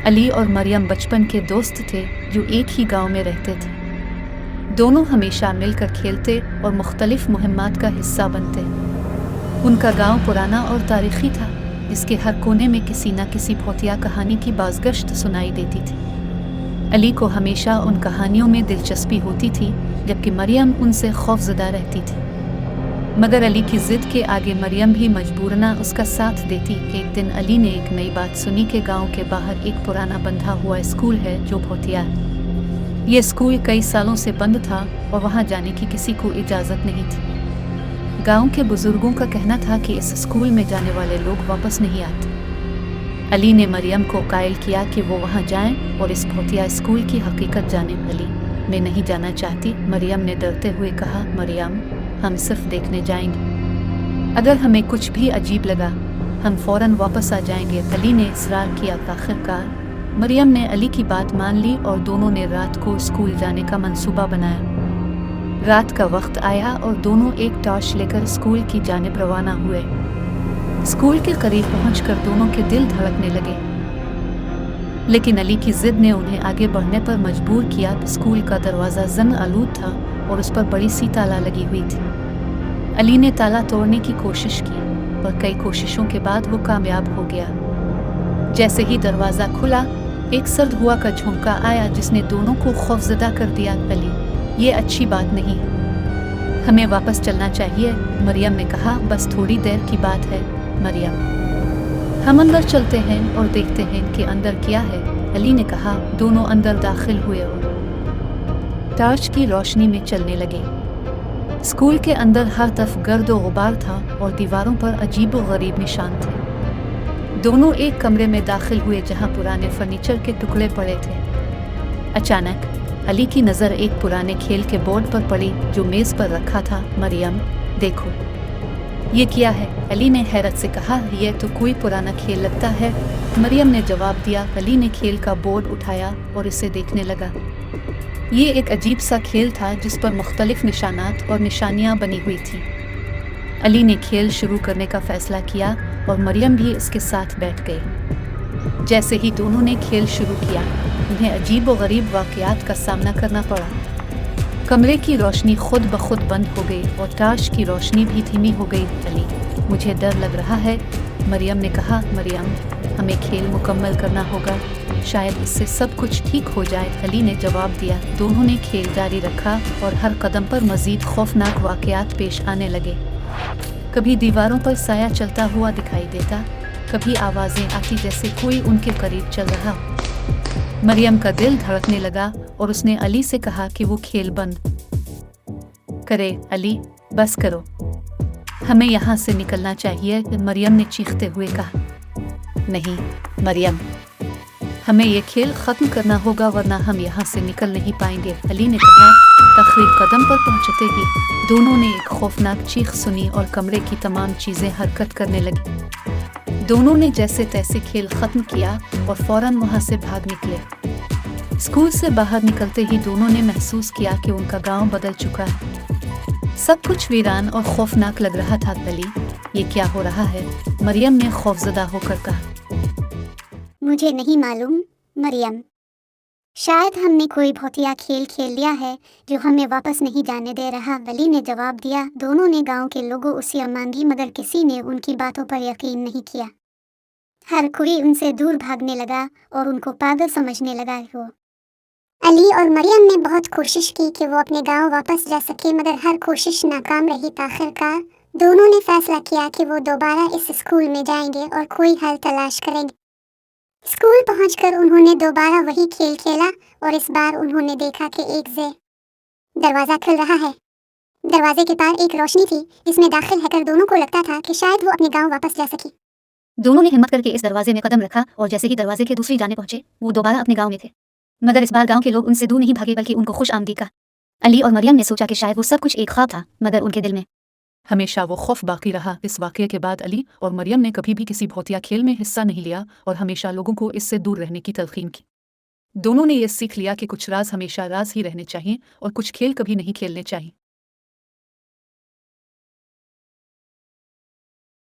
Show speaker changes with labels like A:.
A: अली और मरियम बचपन के दोस्त थे जो एक ही गांव में रहते थे। दोनों हमेशा मिलकर खेलते और मुख्तलिफ मुहिम्मात का हिस्सा बनते। उनका गांव पुराना और तारीखी था, जिसके हर कोने में किसी न किसी भौतिया कहानी की बाज़गश्त सुनाई देती थी। अली को हमेशा उन कहानियों में दिलचस्पी होती थी, जबकि मरियम उनसे खौफज़दा रहती थी। मगर अली की ज़िद के आगे मरियम भी मजबूरना उसका साथ देती। एक दिन अली ने एक नई बात सुनी कि गांव के बाहर एक पुराना बंधा हुआ स्कूल है जो भौतिया है। ये स्कूल कई सालों से बंद था और वहां जाने की किसी को इजाज़त नहीं थी। गांव के बुजुर्गों का कहना था कि इस स्कूल में जाने वाले लोग वापस नहीं आते। अली ने मरियम को कायल किया कि वो वहां जाएं और इस भौतिया स्कूल की हकीकत जाने। अली मैं नहीं जाना चाहती, मरियम ने डरते हुए कहा। मरियम, हम सिर्फ देखने जाएंगे। अगर हमें कुछ भी अजीब लगा हम फौरन वापस आ जाएंगे। अली ने इसरार किया। आखिरकार मरियम ने अली की बात मान ली और दोनों ने रात को स्कूल जाने का मंसूबा बनाया। रात का वक्त आया और दोनों एक टॉर्च लेकर स्कूल की जानिब रवाना हुए। स्कूल के करीब पहुंचकर दोनों के दिल धड़कने लगे, लेकिन अली की जिद ने उन्हें आगे बढ़ने पर मजबूर किया। स्कूल का दरवाज़ा जंग आलूद था और उस पर बड़ी सी ताला लगी हुई थी। अली ने ताला तोड़ने की कोशिश की और कई कोशिशों के बाद वो कामयाब हो गया। जैसे ही दरवाज़ा खुला, एक सर्द हुआ का झोंका आया जिसने दोनों को खौफज़दा कर दिया। अली, ये अच्छी बात नहीं, हमें वापस चलना चाहिए, मरियम ने कहा। बस थोड़ी देर की बात है मरियम, हम अंदर चलते हैं और देखते हैं कि अंदर क्या है, अली ने कहा। दोनों अंदर दाखिल हुए और टॉर्च की रोशनी में चलने लगे। स्कूल के अंदर हर तरफ गर्द और गुबार था और दीवारों पर अजीब व गरीब निशान थे। दोनों एक कमरे में दाखिल हुए जहां पुराने फर्नीचर के टुकड़े पड़े थे। अचानक अली की नज़र एक पुराने खेल के बोर्ड पर पड़ी जो मेज़ पर रखा था। मरियम, देखो ये क्या है, अली ने हैरत से कहा। यह तो कोई पुराना खेल लगता है, मरियम ने जवाब दिया। अली ने खेल का बोर्ड उठाया और इसे देखने लगा। ये एक अजीब सा खेल था जिस पर मुख्तलिफ निशानात और निशानियां बनी हुई थी। अली ने खेल शुरू करने का फैसला किया और मरियम भी इसके साथ बैठ गई। जैसे ही दोनों ने खेल शुरू किया, उन्हें अजीब व गरीब वाक़यात का सामना करना पड़ा। कमरे की रोशनी खुद ब खुद बंद हो गई और टॉर्च की रोशनी भी धीमी हो गई। अली, मुझे डर लग रहा है, मरियम ने कहा। मरियम, हमें खेल मुकम्मल करना होगा, शायद इससे सब कुछ ठीक हो जाए, अली ने जवाब दिया। दोनों ने खेल जारी रखा और हर कदम पर मज़ीद खौफनाक वाक़यात पेश आने लगे। कभी दीवारों पर साया चलता हुआ दिखाई देता, कभी आवाज़ें आती जैसे कोई उनके करीब चल रहा हो। मरियम का दिल धड़कने लगा और उसने अली से कहा कि वो खेल बंद करे। अली, बस करो, हमें यहाँ से निकलना चाहिए, मरियम ने चीखते हुए कहा। नहीं मरियम, हमें ये खेल ख़त्म करना होगा वरना हम यहाँ से निकल नहीं पाएंगे, अली ने कहा। तखरीब कदम पर पहुँचते ही दोनों ने एक खौफनाक चीख सुनी और कमरे की तमाम चीज़ें हरकत करने लगी। दोनों ने जैसे तैसे खेल ख़त्म किया और फ़ौरन वहाँ से भाग निकले। स्कूल से बाहर निकलते ही दोनों ने महसूस किया कि उनका गांव बदल चुका है। सब कुछ वीरान और खौफनाक लग रहा था। अली, ये क्या हो रहा है, मरियम ने खौफज़दा होकर कहा।
B: मुझे नहीं मालूम मरियम, शायद हमने कोई भौतिया खेल खेल लिया है जो हमें वापस नहीं जाने दे रहा, अली ने जवाब दिया। दोनों ने गांव के लोगों उसे मांगी मगर किसी ने उनकी बातों पर यकीन नहीं किया। हर कोई उनसे दूर भागने लगा और उनको पागल समझने लगा। वो अली और मरियम ने बहुत कोशिश की कि वो अपने गांव वापस जा सके मगर हर कोशिश नाकाम रही। आखिरकार दोनों ने फैसला किया कि वो दोबारा इस स्कूल में जाएंगे और कोई हल तलाश करेंगे। स्कूल पहुंचकर उन्होंने दोबारा वही खेल खेला और इस बार उन्होंने देखा कि एक दरवाज़ा खुल रहा है। दरवाजे के पार एक रोशनी थी जिसमें दाखिल होकर दोनों को लगता था कि शायद वो अपने गांव वापस जा सके।
C: दोनों ने हिम्मत करके इस दरवाजे में कदम रखा और जैसे ही दरवाजे के दूसरी जाने पहुंचे, वो दोबारा अपने गांव में थे। मगर इस बार गांव के लोग उनसे दूर नहीं भागे बल्कि उनको खुश आमदीद कहा। अली और मरियम ने सोचा कि शायद वो सब कुछ एक ख्वाब था, मगर उनके दिल में
A: हमेशा वो खौफ बाकी रहा। इस वाक़ये के बाद अली और मरियम ने कभी भी किसी भौतिया खेल में हिस्सा नहीं लिया और हमेशा लोगों को इससे दूर रहने की तलकीन की। दोनों ने ये सीख लिया कि कुछ राज हमेशा राज ही रहने चाहिए और कुछ खेल कभी नहीं खेलने चाहिए।